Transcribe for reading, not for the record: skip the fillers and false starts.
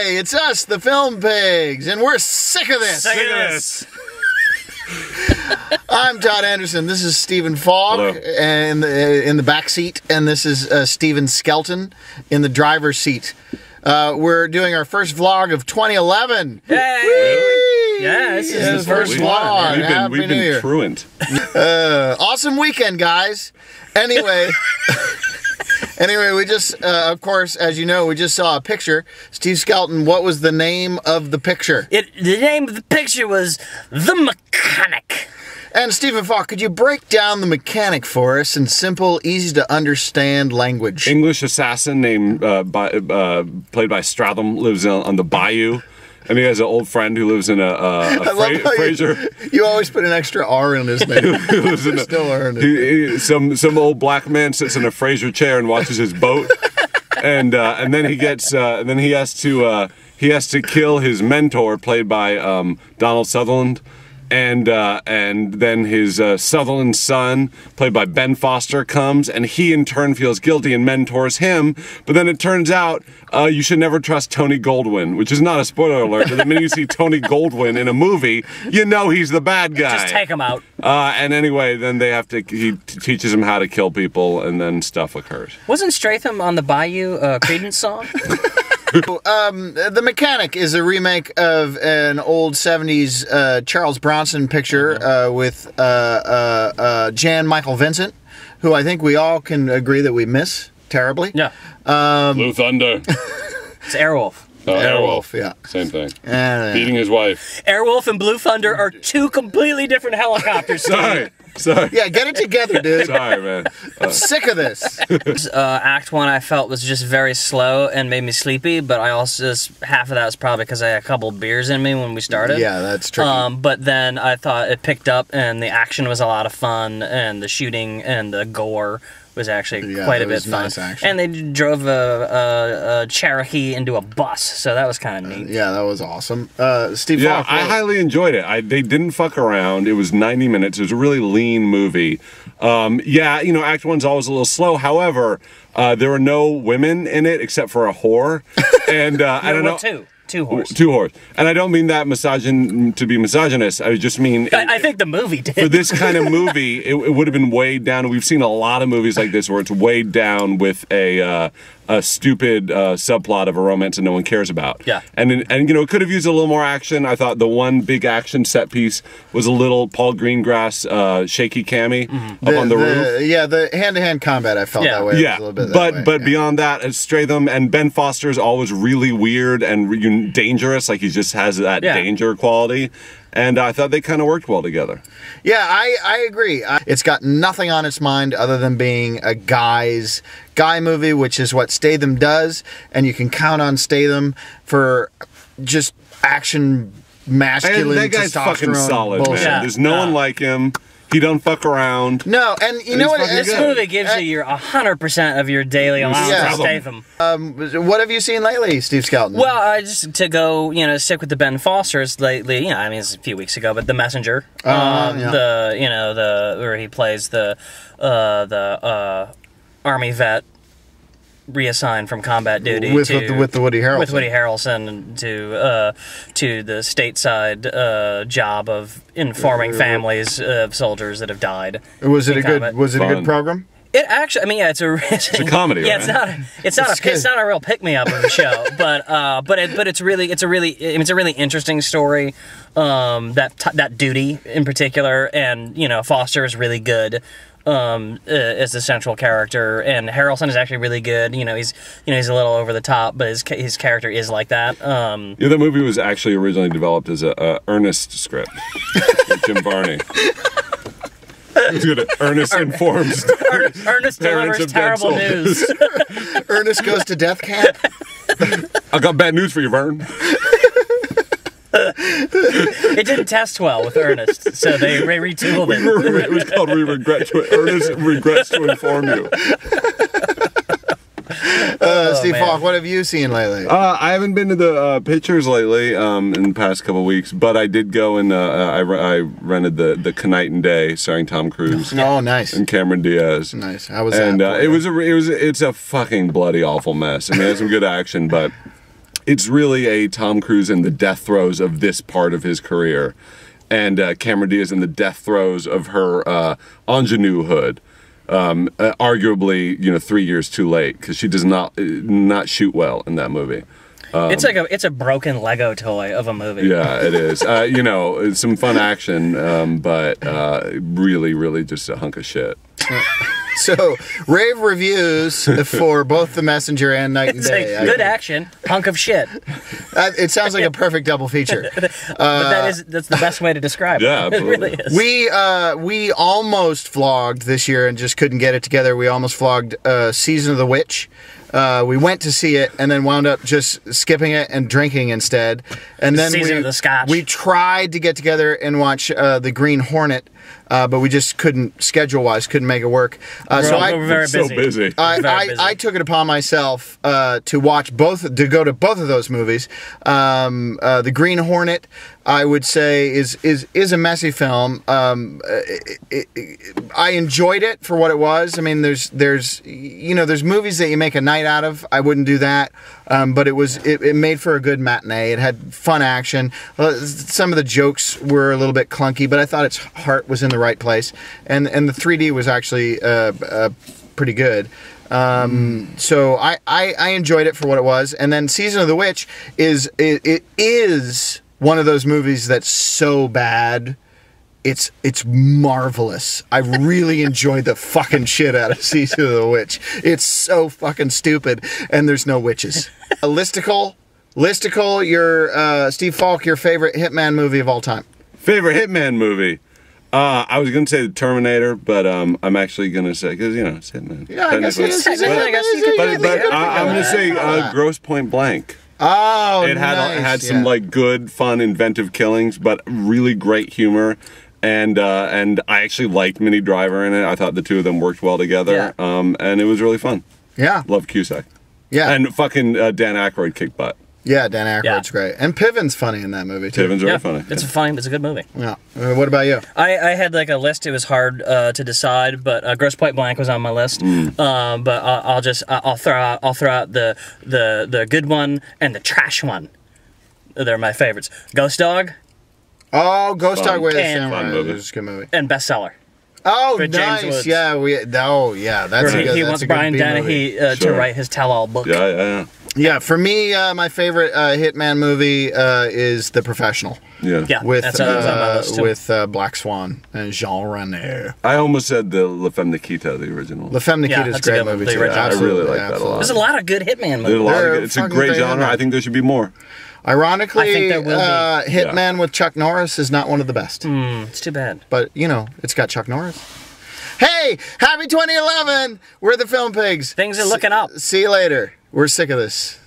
Hey, it's us, the Film Pigs, and we're sick of this. Sick of this. I'm Todd Anderson. This is Stephen Falk in the back seat, and this is Steven Skelton in the driver's seat. We're doing our first vlog of 2011. Yay! Whee! Yeah, this is the first vlog. We've been truant. Awesome weekend, guys. Anyway. Anyway, we just, of course, as you know, we just saw a picture. Steve Skelton, what was the name of the picture? The name of the picture was The Mechanic. And Stephen Falk, could you break down The Mechanic for us in simple, easy-to-understand language? English assassin named played by Stratham lives on the bayou. And he has an old friend who lives in a Fraser. You always put an extra R in his name. Some old black man sits in a Fraser chair and watches his boat, and then he gets he has to kill his mentor, played by Donald Sutherland. And then his Sutherland son, played by Ben Foster, comes, and he in turn feels guilty and mentors him. But then it turns out you should never trust Tony Goldwyn, which is not a spoiler alert. But the minute you see Tony Goldwyn in a movie, you know he's the bad guy. Just take him out. And anyway, then he teaches him how to kill people, and then stuff occurs. Wasn't Stratham on the Bayou Creedence song? The Mechanic is a remake of an old 70s Charles Bronson picture with Jan Michael Vincent, who I think we all can agree that we miss terribly. Yeah. Blue Thunder. It's Airwolf. Airwolf, yeah. Same thing. Beating his wife. Airwolf and Blue Thunder are two completely different helicopters. Sorry. Yeah, get it together, dude. Sorry, man. I'm sick of this. Act 1 I felt was just very slow and made me sleepy, but I also half of that was probably because I had a couple beers in me when we started. Yeah, that's tricky. But then I thought it picked up, and the action was a lot of fun, and the shooting and the gore was actually quite a bit fun. Nice action. And they drove a Cherokee into a bus, so that was kind of neat. Yeah, that was awesome. Steve Yeah, Falk, I highly enjoyed it. They didn't fuck around. It was 90 minutes. It was a really lean movie. Yeah, you know, Act 1's always a little slow. However, there were no women in it except for a whore. And I don't know. Two whores. Two whores. And I don't mean that to be misogynist. I just mean... I think the movie did. For this kind of movie, it would have been weighed down. We've seen a lot of movies like this where it's weighed down with a stupid subplot of a romance that no one cares about. Yeah. And you know, it could have used a little more action. I thought the one big action set piece was a little Paul Greengrass shaky cami up on the roof. Yeah, the hand-to-hand combat, I felt that way. Yeah, a little bit but beyond that, Stratham and Ben Foster is always really weird and dangerous. Like he just has that danger quality. And I thought they kind of worked well together. Yeah, I agree. It's got nothing on its mind other than being a guy movie, which is what Statham does, and you can count on Statham for just action, masculine, that guy's fucking solid, bullshit. man. There's no one like him. He don't fuck around. No, and you know what? This movie gives you your 100% of your daily allowance of Statham. What have you seen lately, Steve Skelton? Well, just to go, stick with the Ben Fosters lately. I mean, it's a few weeks ago, but The Messenger, where he plays the army vet reassigned from combat duty with the Woody Harrelson. With Woody Harrelson to the stateside job of informing families of soldiers that have died. Was it a good program? It actually, I mean, yeah, it's a comedy. Yeah, right? it's not a real pick me up of the show, but it's a really interesting story. That duty in particular, and Foster is really good. As the central character, and Harrelson is actually really good. He's a little over the top, but his character is like that. Yeah, the movie was actually originally developed as a Ernest script with Jim Varney. Ernest informs. Ernest delivers terrible news. Ernest goes to death camp. I got bad news for you, Vern. It didn't test well with Ernest, so they retooled it. It was called Ernest regrets to inform you. Steve Falk, what have you seen lately? I haven't been to the pictures lately in the past couple of weeks, but I did go and I rented the Knight and Day starring Tom Cruise. Oh, nice. And Cameron Diaz. Nice. How was that? And it's a fucking bloody awful mess. I mean, it had some good action, but it's really a Tom Cruise in the death throes of this part of his career, and Cameron Diaz in the death throes of her ingenuehood. Arguably, 3 years too late, because she does not shoot well in that movie. It's a broken Lego toy of a movie. Yeah, it is. It's some fun action, but really, really just a hunk of shit. So, rave reviews for both The Messenger and Night and It's Day. like good action, hunk of shit. It sounds like a perfect double feature. But that's the best way to describe it. Yeah, It really is. We almost vlogged this year and just couldn't get it together. We almost vlogged Season of the Witch. We went to see it and then wound up just skipping it and drinking instead. And then Season of the Scotch. We tried to get together and watch The Green Hornet, but we just couldn't, schedule-wise, couldn't make it work. We're very busy. So busy. I took it upon myself to go to both of those movies. The Green Hornet, I would say, is a messy film. I enjoyed it for what it was. I mean, there's movies that you make a night out of. I wouldn't do that, but it made for a good matinee. It had fun action. Some of the jokes were a little bit clunky, but I thought its heart was in the right place, and the 3D was actually pretty good. So I enjoyed it for what it was. And then Season of the Witch is one of those movies that's so bad it's marvelous. I really enjoyed the fucking shit out of Season of the Witch. It's so fucking stupid, and there's no witches. Listicle, your Steve Falk, your favorite Hitman movie of all time. Favorite Hitman movie? I was going to say The Terminator, but I'm actually going to say, because, it's Hitman. Yeah, I guess it is. But I'm going to say Grosse Point Blank. Oh, It had some good, fun, inventive killings, but really great humor. And I actually liked Minnie Driver in it. I thought the two of them worked well together. Yeah. And it was really fun. Yeah. Love Cusack. Yeah. And fucking Dan Aykroyd kicked butt. Yeah, Dan Aykroyd's great. And Piven's funny in that movie, too. Piven's very funny. It's a good movie. Yeah. What about you? I had a list. It was hard to decide, but Grosse Point Blank was on my list. But I'll throw out the good one and the trash one. They're my favorites. Ghost Dog. Oh, Ghost Dog with Fun movie. It's a good movie. And Bestseller. Oh, For James nice. Woods. Yeah, that's a good. He that's wants a good Brian B movie. Dennehy to write his tell-all book. Yeah. Yeah, for me, my favorite Hitman movie is The Professional. Yeah, With that's on my list, too. Black Swan and Jean Reno. I almost said the La Femme Nikita, the original. La Femme Nikita is a that's a great good one, movie the too. original. I really like that a lot. There's a lot of good Hitman movies. It's a fucking great great genre. Hitman. I think there should be more. Ironically, I think there will be. Hitman with Chuck Norris is not one of the best. It's too bad. But, it's got Chuck Norris. Hey, happy 2011! We're the Film Pigs. Things are looking up. See you later. We're sick of this.